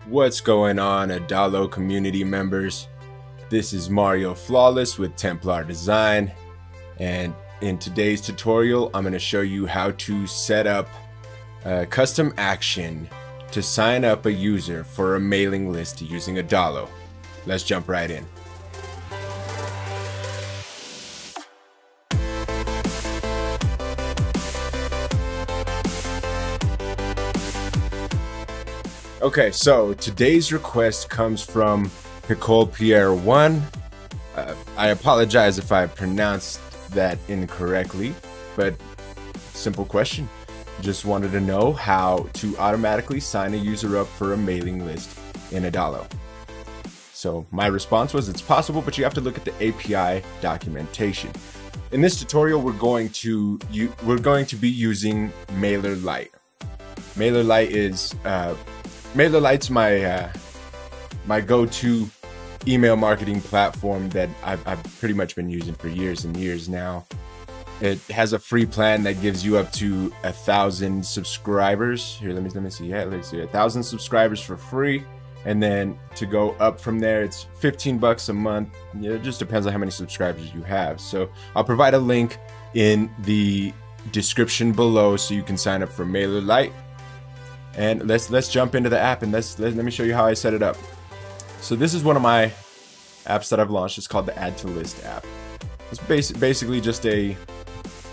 What's going on, Adalo community members? This is Mario Flawless with Templar Design, and in today's tutorial I'm going to show you how to set up a custom action to sign up a user for a mailing list using Adalo. Let's jump right in. Okay, so today's request comes from Nicole Pierre 1. I apologize if I pronounced that incorrectly, but simple question. Just wanted to know how to automatically sign a user up for a mailing list in Adalo. So my response was it's possible, but you have to look at the API documentation. In this tutorial, we're going to be using MailerLite. MailerLite's my go-to email marketing platform that I've pretty much been using for years and years now. It has a free plan that gives you up to 1,000 subscribers. Here, let me see. Yeah, let's see, 1,000 subscribers for free, and then to go up from there, it's 15 bucks a month. It just depends on how many subscribers you have. So I'll provide a link in the description below so you can sign up for MailerLite. And let's jump into the app, and let me show you how I set it up. So this is one of my apps that I've launched. It's called the Add to List app. It's basically just a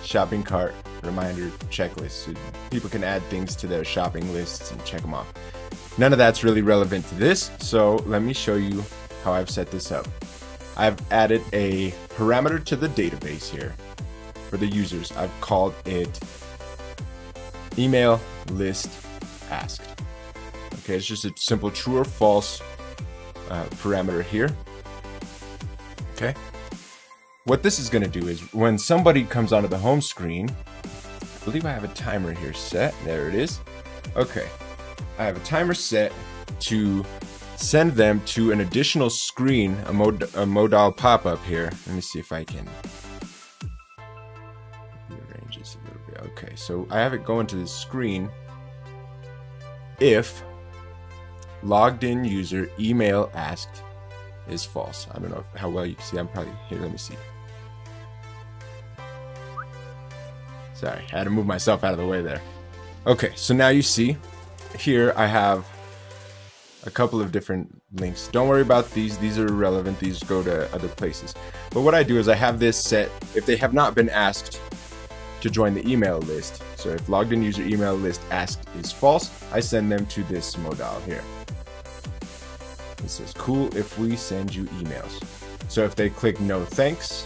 shopping cart reminder checklist. So people can add things to their shopping lists and check them off. None of that's really relevant to this, so let me show you how I've set this up. I've added a parameter to the database here for the users. I've called it email list asked. Okay, it's just a simple true or false parameter here. Okay, what this is going to do is when somebody comes onto the home screen, I believe I have a timer here set. There it is. Okay, I have a timer set to send them to an additional screen, a modal pop-up here. Let me see if I can rearrange this a little bit. Okay, so I have it going to the screen if logged in user email asked is false. I don't know how well you can see. I'm probably here. Let me see. Sorry, I had to move myself out of the way there. Okay, so now you see here I have a couple of different links. Don't worry about these. These are irrelevant. These go to other places. But what I do is I have this set if they have not been asked to join the email list. So if logged in user email list asked is false, I send them to this modal here. It says, cool if we send you emails. So if they click no thanks,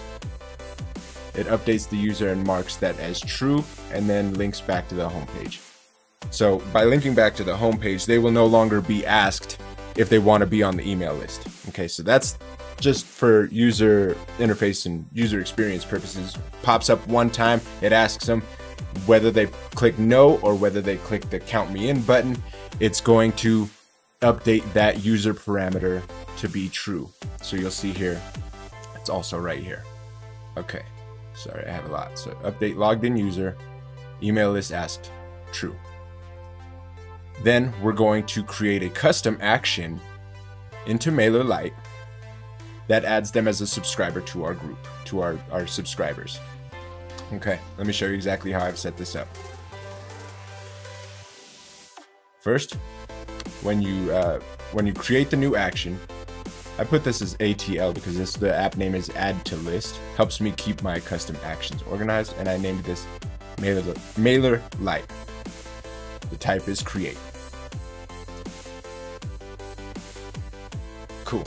it updates the user and marks that as true, and then links back to the home page. So by linking back to the home page, they will no longer be asked if they want to be on the email list. Okay, so that's just for user interface and user experience purposes. Pops up one time, it asks them whether they click no or whether they click the count me in button. It's going to update that user parameter to be true. So you'll see here, it's also right here. Okay, sorry, I have a lot. So update logged in user, email list asked, true. Then we're going to create a custom action into MailerLite that adds them as a subscriber to our group, to our subscribers. Okay, let me show you exactly how I've set this up. First, when you create the new action, I put this as ATL because the app name is Add to List. Helps me keep my custom actions organized, and I named this MailerLite. The type is create. Cool.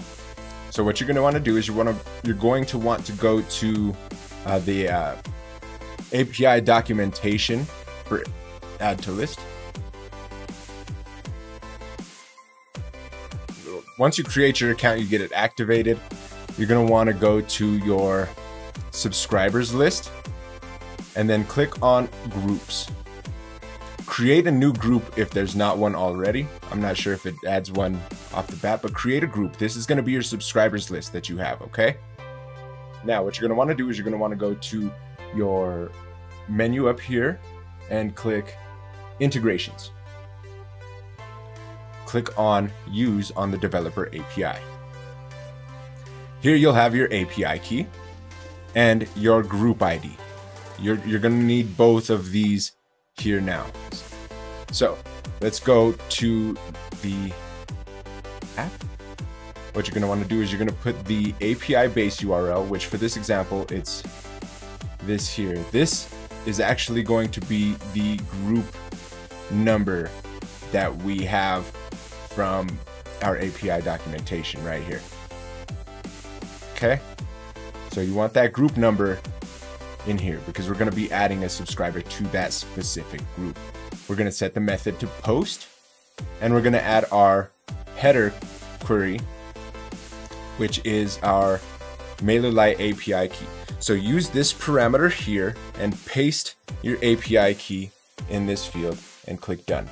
So what you're going to want to do is you're going to want to go to the API documentation for Add to List. Once you create your account, you get it activated. You're going to want to go to your subscribers list and then click on groups. Create a new group if there's not one already. I'm not sure if it adds one off the bat, but create a group. This is going to be your subscribers list that you have, okay? Now, what you're going to want to do is you're going to want to go to your menu up here and click integrations. click on Use on the Developer API. Here you'll have your API key and your group ID. You're going to need both of these here now. So let's go to the app. What you're going to want to do is you're going to put the API base URL, which for this example, it's this here. This is actually going to be the group number that we have from our API documentation right here. Okay, so you want that group number in here because we're going to be adding a subscriber to that specific group. We're going to set the method to post, and we're going to add our header query, which is our MailerLite-ApiKey key. So use this parameter here and paste your API key in this field and click done.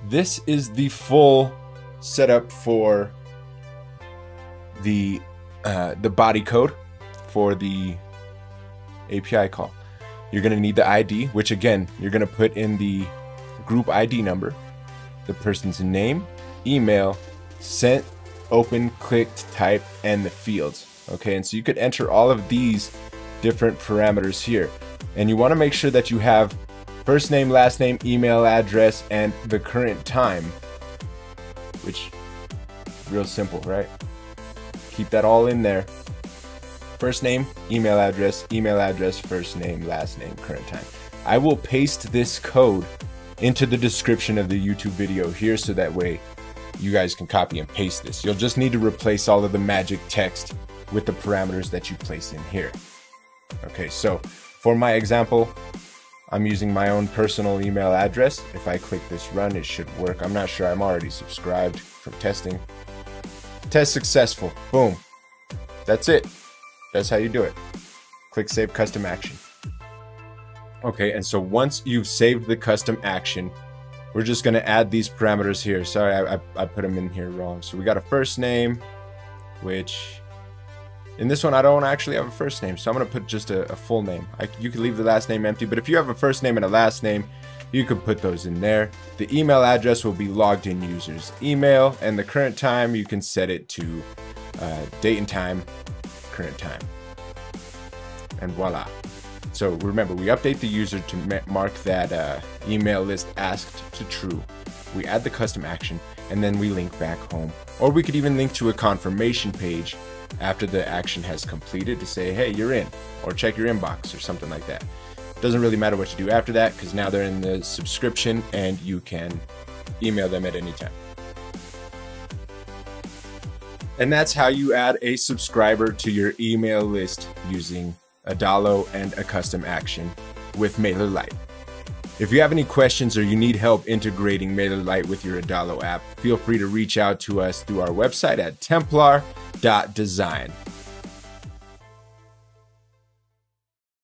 This is the full setup for the body code for the API call. You're going to need the ID, which again, you're going to put in the group ID number, the person's name, email, sent, open, clicked, type, and the fields. Okay, and so you could enter all of these different parameters here. And you want to make sure that you have first name, last name, email address, and the current time, which real simple, right? Keep that all in there. First name, email address, first name, last name, current time. I will paste this code into the description of the YouTube video here so that way you guys can copy and paste this. You'll just need to replace all of the magic text with the parameters that you place in here. Okay, so for my example, I'm using my own personal email address. If I click this run, it should work. I'm not sure, I'm already subscribed from testing. Test successful, boom. That's it. That's how you do it. Click Save Custom Action. Okay, and so once you've saved the custom action, we're just gonna add these parameters here. Sorry, I put them in here wrong. So we got a first name, which in this one, I don't actually have a first name. So I'm gonna put just a full name. You can leave the last name empty, but if you have a first name and a last name, you could put those in there. The email address will be logged in user's email, and the current time, you can set it to date and time, current time, and voila. So remember, we update the user to mark that email list asked to true. We add the custom action, and then we link back home. Or we could even link to a confirmation page after the action has completed to say, hey, you're in, or check your inbox or something like that. Doesn't really matter what you do after that because now they're in the subscription and you can email them at any time. And that's how you add a subscriber to your email list using Adalo and a custom action with MailerLite. If you have any questions or you need help integrating MailerLite with your Adalo app, feel free to reach out to us through our website at Templar.Design.